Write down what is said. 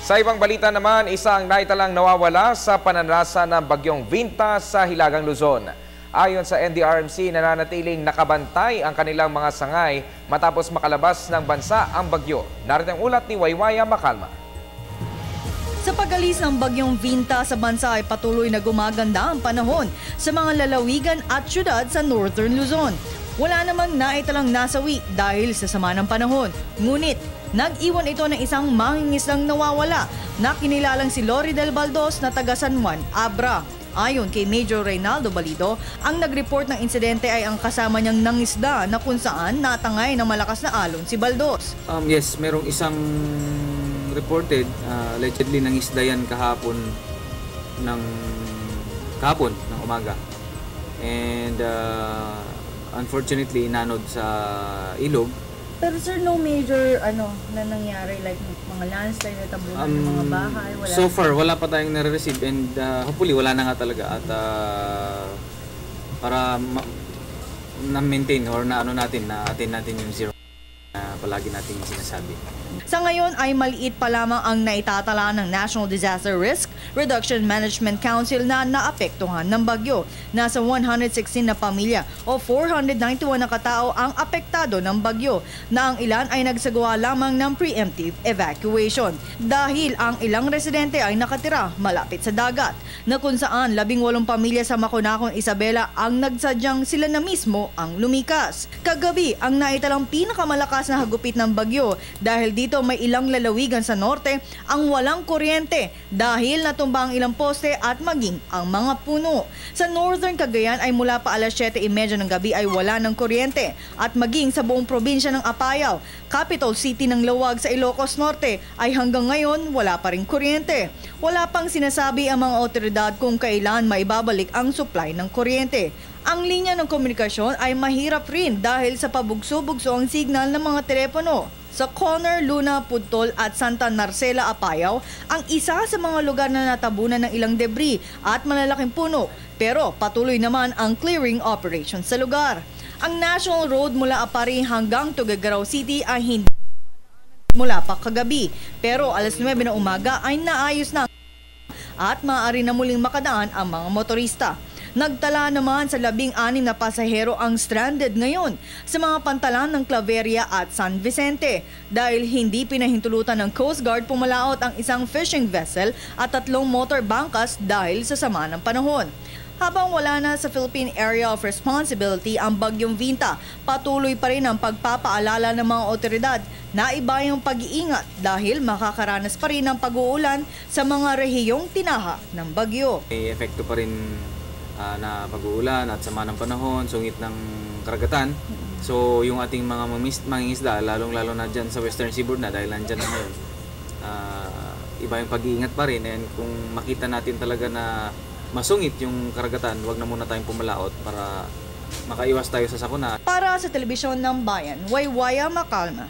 Sa ibang balita naman, isa ang naitalang nawawala sa pananalasa ng bagyong Vinta sa Hilagang Luzon. Ayon sa NDRMC, nananatiling nakabantay ang kanilang mga sangay matapos makalabas ng bansa ang bagyo. Narito ang ulat ni Waywaya Macalma. Sa pag-alis ng bagyong Vinta sa bansa ay patuloy na gumaganda ang panahon sa mga lalawigan at syudad sa Northern Luzon. Wala namang naitalang nasawi dahil sa sama ng panahon. Ngunit, nag-iwan ito ng isang mangingisdang nawawala na kinilalang si Lori Del Baldos na taga San Juan, Abra. Ayon kay Major Reynaldo Balido, ang nag-report ng insidente ay ang kasama niyang nangisda na kung saan natangay ng malakas na alon si Baldos. Yes, merong isang reported, allegedly nangisda yan kahapon ng umaga. And unfortunately, inanod sa ilog. Pero sir, no major na nangyari like mga landslide na tabunan ng mga bahay? Wala. So far, wala pa tayong nare-receive and hopefully wala na nga talaga at para na-maintain or na-attain natin yung zero na palagi natin yung sinasabi. Sa ngayon ay maliit pa lamang ang naitatala ng National Disaster Risk Reduction Management Council na naapektuhan ng bagyo. Nasa 116 na pamilya o 491 na katao ang apektado ng bagyo na ang ilan ay nagsagawa lamang ng preemptive evacuation dahil ang ilang residente ay nakatira malapit sa dagat na kung saan 18 pamilya sa Maconacon, Isabela ang nagsadyang sila na mismo ang lumikas. Kagabi ang naitalang pinakamalakas na hagupit ng bagyo dahil dito may ilang lalawigan sa norte ang walang kuryente dahil natumba ang ilang poste at maging ang mga puno. Sa Northern Cagayan ay mula pa alas 7:30 ng gabi ay wala ng kuryente at maging sa buong probinsya ng Apayao, capital city ng Laoag sa Ilocos Norte ay hanggang ngayon wala pa ring kuryente. Wala pang sinasabi ang mga otoridad kung kailan maibabalik ang supply ng kuryente. Ang linya ng komunikasyon ay mahirap rin dahil sa pabugso-bugso ang signal ng mga telepono. Sa Conner, Luna, Pudtol at Santa Narcela, Apayao, ang isa sa mga lugar na natabunan ng ilang debris at malalaking puno. Pero patuloy naman ang clearing operation sa lugar. Ang National Road mula Apari hanggang Tuguegarao City ay hindi mula pa kagabi. Pero alas 9 na umaga ay naayos na at maaari na muling makadaan ang mga motorista. Nagtala naman sa 16 na pasahero ang stranded ngayon sa mga pantalan ng Claveria at San Vicente dahil hindi pinahintulutan ng Coast Guard pumalaot ang isang fishing vessel at 3 motor bangkas dahil sa sama ng panahon. Habang wala na sa Philippine Area of Responsibility ang bagyong Vinta, patuloy pa rin ang pagpapaalala ng mga otoridad na ibayang pag-iingat dahil makakaranas pa rin ang pag-uulan sa mga rehiyong tinaha ng bagyo. May epekto pa rin na pag-uulan at sama ng panahon, sungit ng karagatan. So yung ating mga mangingisda, lalong-lalo na dyan sa Western Seaboard na dahil nandyan na ngayon, iba yung pag-iingat pa rin. And kung makita natin talaga na masungit yung karagatan, wag na muna tayong pumalaot para makaiwas tayo sa sakuna. Para sa Telebisyon ng Bayan, Waywaya Macalma.